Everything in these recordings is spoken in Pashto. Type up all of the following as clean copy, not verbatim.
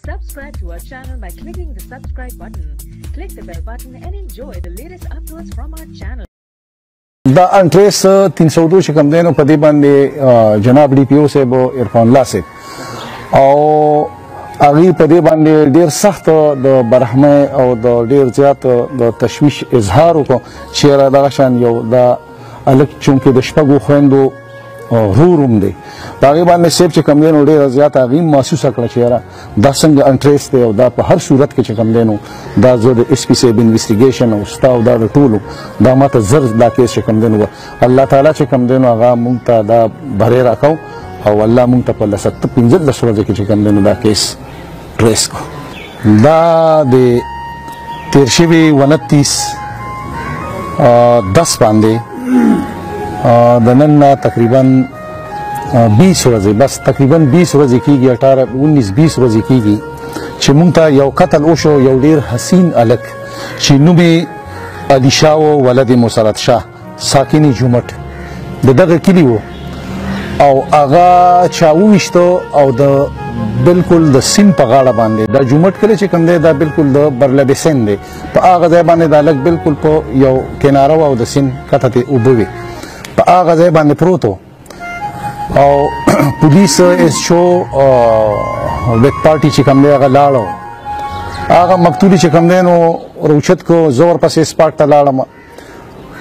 Subscribe to our channel by clicking the subscribe button. Click the bell button and enjoy the latest uploads from our channel. دا انټریس 302 چې کوم دی نو په دې باندې جناب ډي پی او صاحب عرفان الله صاحب او هغوی په دې باندې ډېر سخت د برحمۍ او د ډېر زیات د تشویش اظهار وکړو چې یاره دغه شان یو دا هلک چونکې د شپږو خویندو ورور هم دی د هغې باندې صاحب چې کوم دی نو ډېره زیاته هغې هم محسوسه کړه چې یاره دا څنګه انټریس دی او دا په هر صورت کې چې کوم دی نو دا زه د ایس پي صاحب انویسټیګیشن او ستا او دا د ټولو دا ماته زر دا کیس چې کوم دی نو الله تعالی چې کوم دی نو هغه مونږ ته دا بری راکو او الله مونږ ته په 15 ورځې کې چې کوم دی نو دا کیس ټریس کړو دا د تیر شوي 29 10 باندې د نن تقریبا 20 ورځې بس تقریبا 20 ورځې کېږي 18 19 20 ورځې کېږي چې مونږ ته یو قتل وشو یو ډېر حسین هلک چې نوم یې علي شاه و ولد مسرت شاه ساکن جومټ د دغه کلي و او هغه چا وویشته او د بالکل د سیند په غاړه باندې دا جومټ کلی چې کوم دی دا بالکل د برلب سیند دی په هغه ځای باندې دا هلک بالکل په یو کناره و او د سیند کته ته اوبه وې په هغه ځای باندې پروت و او پولیس ایس شو ویک پارټي چې کوم دی هغه لاړو هغه مقتولي چې کوم دی نو روچت کو زور پسې سپاټ ته لاړم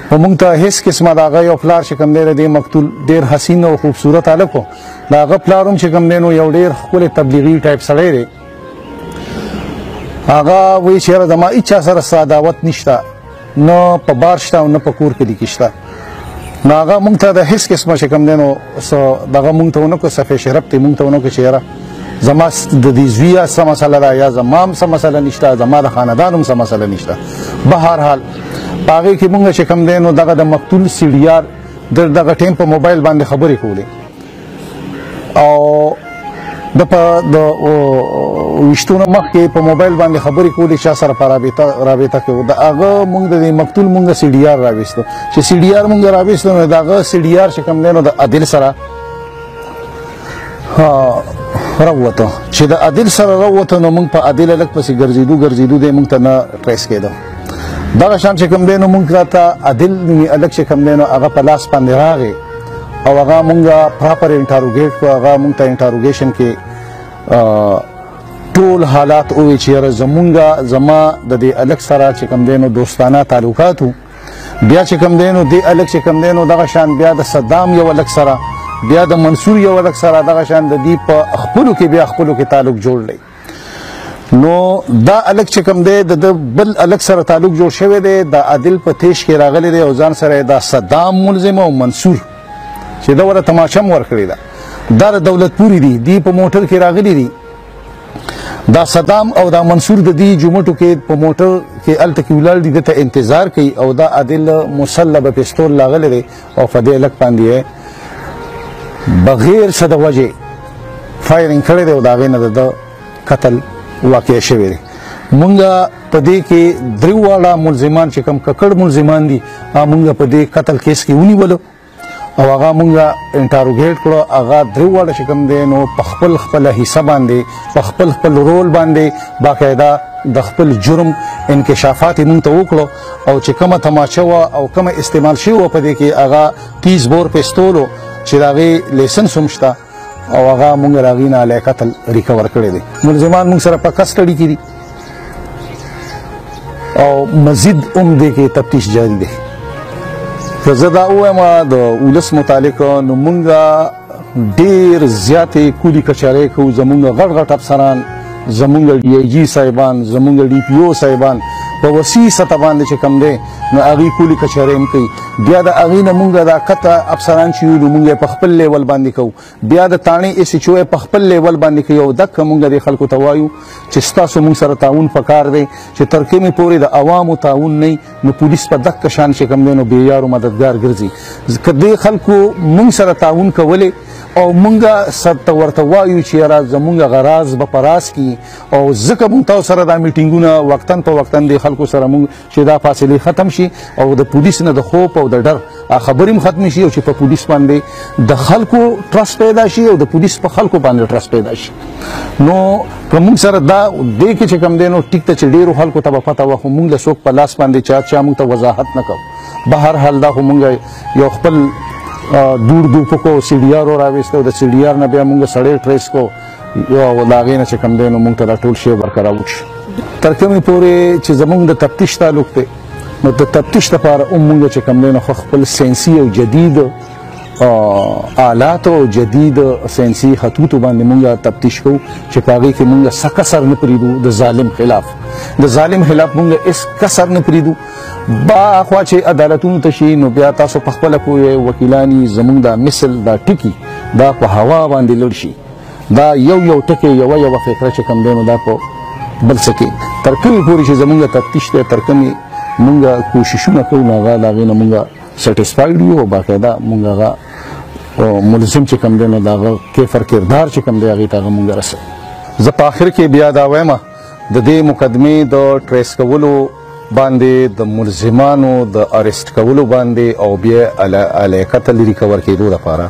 خو مونږ ته هېڅ قسمه د هغه یو پلار چې کوم دی د دې مقتول ډېر حسین او خوبصورت هلک و د هغه پلار هم چې کوم دی نو یو ډېر ښکلی تبلیغي ټایپ سړی دی هغه وایي چې یاره زما هېچا سره ستا دعوت نشته نه په بار شته او نه په کور کلي کې شته نو هغه مونږ ته د هېڅ قسمه چې کوم دی نو څه دغه مونږ ته ونه کړو صفحې شرف ته مونږ ته ونه کړو چې یاره زما د دې زویه څه مسله ده یا زما هم څه مسله نشته زما د خاندان هم څه مسله نشته به هر حال په هغې کې مونږ چې کوم دی نو دغه د مقتول سی ډي آر د دغه ټایم په موبایل باندې خبرې کولې او د په د ویشتو نه مخکې په موبایل باندې خبرې کولې چا سره په رابطه کې و د هغه مونږ د دې مقتول مونږ سی ډي آر راویستو چې سی ډي آر مونږ راویستو نو د هغه سی ډي آر چې کوم دی نو د عادل سره راووته چې د عادل سره راووته نو مونږ په عادل هلک پسې ګرځېدو دی مونږ ته نه ټریس کېده دغه شان چې کوم دی نو مونږ ته عادل نومي هلک چې کوم دی نو هغه په لاس باندې راغی او هغه مونږ پراپر انټاروګیټ کړو هغه مونږ ته انټاروګیشن کې ټول حالات ووایي چې یاره زما د دې هلک سره چې کوم دی نو دوستانه تعلقات وو بیا چې کوم دی نو دې هلک چې کوم دی نو دغه شان بیا د صدام یو هلک سره بیا د منصور یو هلک سره دغه شان د دې په خپلو کې بیا خپلو کې تعلق جوړ دی نو دا هلک چې کوم دی د بل هلک سره تعلق جوړ شوی دی د عادل په تیش کې راغلی دی او ځان سره دا صدام ملزم او منصور چې ده ورته تماشه م ورکړې ده دا د دولت پورې دي دی په موټر کې راغلي دي دا صدام او دا منصور د دې جومټو کې په موټر کې هلته کې ولاړ دي ده ته انتظار کوي او دا عادل مسلح به پستول راغلی دی او په دې هلک باندې بغیر څه د وجې فایرنګ کړی دی او د هغې نه د قتل واقع شوی دی مونږ په دې کې درې واړه ملزمان چې کوم ککړ ملزمان دي مونږ په دې قتل کیس کې ونیولو او هغه مونږ انټاروګیټ کړو هغه درې واړه چې کوم دی نو په خپله حصه باندې په خپل رول باندې باقاعده د خپل جرم انکشافات یې مونږ ته وکړو او چې کومه تماچه وه او کومه استعمال شوې وه په دې کې هغه 30 بور پستول و چې د هغې لیسنس هم شته او هغه مونږ د هغې نه علیه قتل ریکور کړی دی ملزمان مونږ سره په کسټډي کې دي او مزید هم دې کې تفتیش جاري دی که زه دا ووایم د ولس متعلق نو مونږ ډېر زیاتې کولي کچارۍ کوو زمونږ غټ غټ افسران زمونږ ډي آی جي صاحبان زمونږ ډي پي او صاحبان په وسیع سطح باندې چې کوم دی نو هغې کولي کچارۍ هم کوي بیا د هغې نه مونږ دا کته افسران چې یو نو مونږ یې په خپل لیول باندې کوو بیا د تاڼې ایس ایچ او یې په خپل لیول باندې کوي او دکه مونږ دې خلکو ته وایو چې ستاسو مونږ سره تعاون پکار دی چې تر کومې پورې د عوامو تعاون نه نو پولیس په دکه شان چې کوم دی نو بېیارو مددګار ګرځي که دې خلکو مونږ سره تعاون کولی او مونږه ست ورته وایو چې یاره زمونږ غراض به په راز کی او ځکه مونږ تاسو سره دا میټینګونه وقتاً په وقتاً د خلکو سره مونږ چې دا فاصلې ختم شي او د پولیس نه د خوف او د ډر خبرې هم ختم شي او چې په پولیس باندې د خلکو ټرست پیدا شي او د پولیس په خلکو باندې ټرست پیدا شي. نو که مونږ سره دا دی کې چې کوم دی نو ټیک ته چې ډېرو خلکو ته به پته وه خو مونږ له څوک په لاس باندې چا مونږ ته وضاحت نه کوو. به هر حال دا خو مونږ یو خپل دور دوپکو سی ډي آر راویسته او د سی ډي آر نه بیا مونږ سړی ټریس کو او د هغې نه چې کوم دی نو مونږ ته دا ټول شی برقرار وشي. تر کومې پورې چې زمونږ د تفتیش تعلق دی نو د تفتیش لپاره هم مونږ چې کوم دی نو خپل ساینسي او جدید آلات او جدید ساینسي خطوطو باندې مونږ تفتیش کوو چې په هغې کې مونږ څه کسر نه پرېږدو د ظالم خلاف. د ظالم خلاف مونږ هېڅ کسر نه پرېږدو. با خوا چې عدالتونو ته شي نو بیا تاسو په خپله پوهې وکیلان زمونږ دا مثل دا ټکي دا په هوا باندې لړ شي. دا یو ټکی یوه فکره چې کوم دی نو دا په بل څه کې تر کومې پورې چې زمونږ تفتیش دی تر کومې مونږ کوششونه کوو نو هغه د هغې نه مونږ سیټسفاید یو او باقاعده مونږ هغه ملزم چې کوم دی نو د هغه کیفر کردار چې کوم دی هغې ته هغه مونږ رسوو. زه په آخر کې بیا دا وایم د دې مقدمې د ټریس کولو باندې د ملزمانو د اریسټ کولو باندې او بیا علیقته لرې کور کېدو لپاره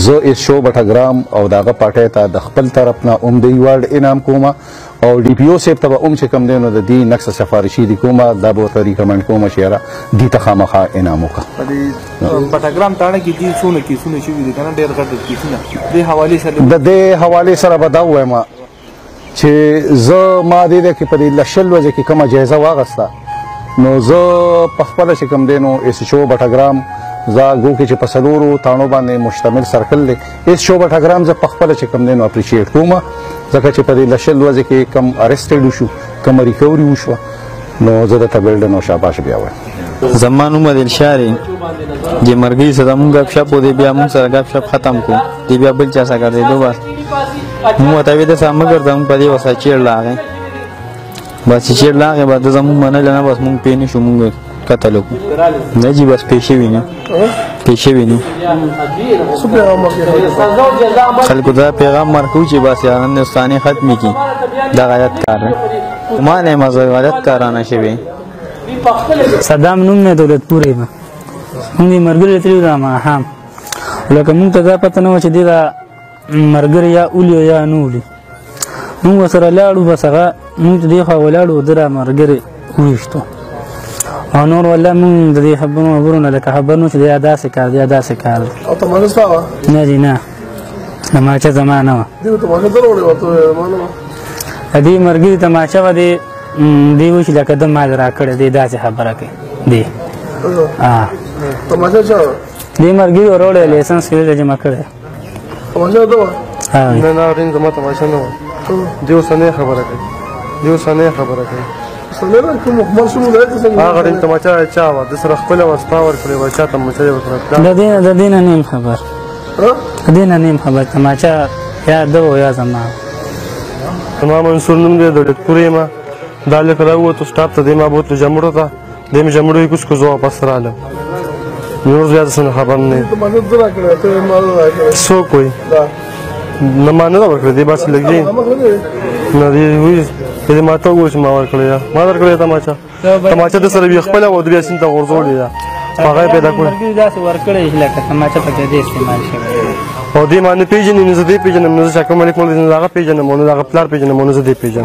زه ایس شو بټګرام او د هغه پارټۍ ته د خپل طرف نه هم د ایوارډ انعام کومه او ډي پي او صاحب ته به هم چې کوم دی نو د دې نقص سفارشي دي کومه دا به ورته ریکمنډ کومه چې یاره دې ته خامخا انعام وکړه. بټګرام تاڼه کې دي څونه کیسونه شوي دي که نه ډېر غټ کیسونه د دې حوالې سره به دا ووایم چې زه ما دې کې په دې لشل ورځې کې کومه جایزه واخیسته نو زه په خپله چې کوم دی نو ایس شو بټګرام زه ګو کې چې په څلورو تاڼو باندې مشتمل سرکل دی ایس شو بټګرام زه په خپله چې کوم دی نو اپریشیټ کوم ځکه چې په دې لشل ورځې کې کم اریسټډ وشو کم ریکوري وشوه نو زه درته بلډن او شاباش بیا وایم. زما نوم عادل دی چې مرګي سره مونږ ګپ شپ دی بیا مونږ سره ګپ شپ ختم کو دی بیا بل چا سره ګرځېدو بس مونږ ته وې د سم ګرځم په دې وسه چیر لاغې بس چیر لاغې بعد زمون منل نه بس مونږ پېنې شو مونږ قتل وکړو نه جی بس پېښې وینو خلکو دا پیغام ورکوو چې بس هندوستاني ختمې کړي دا غلط کار دی ما نه یم زه غلط کارانه شوي. صدام نوم مې دولتپور یم مونږ یې ملګري تللي وو ماښام لکه مونږ ته دا پته نه وه چې دې دا ملګري یا اولي یا نه اولي مونږ ورسره لاړو بس هغه مونږ ته دې خوا ولاړو ده را ملګري وویشتو او نور والله مونږ د دې خبرو نه لکه خبر نو چې دا داسې کار دی داسې کار دی. او تماشه ستا وه؟ نه جي نه تماشه زما نه وه. دې تماشه ته راوړې وه ته ما نه وه د دې ملګري تماشه وه دې وایي چې لکه ده ما را کړې دی داسې خبره کوي دی تماشه چا وه؟ دې ملګري وروړی لایسنس کې جمع کړی تماشه ده وه؟ نه نه اورین زما تماشه نه وه دې اوسنۍ خبره کوي هغه ډېر تماچه چا وه د سره خپله وسپا ورکړې وه چا تماچه یې ورکړه د دې نه نیم خبر د دې نه نیم خبر تماچه یا ده و یا زما زما منصور نوم دی دولتپور یم دا لکه راووتو سټاپ ته دی ما بوتلو جمړو ته دی مې جمړو یې کوز کو زه واپس رالم نور زیاته څه خبر نه څوک وایي نه ما نه ده ورکړې دی بس لږ نه دی وایي دې ما ته وویل چې ما ورکړې ما درکړې تماچه د سره بیا خپله وه د بیا سیند ته غورځولې ده هغه یې پیدا کړې داسې ورکړی لکه تماچه پکې دې استعمال شوی او دې ما نه پېژني نو زه دې پېژنم نو زه شاکر ملک مولوي د هغه پېژنم نو د هغه پلار پېژنم نو زه دې پېژنم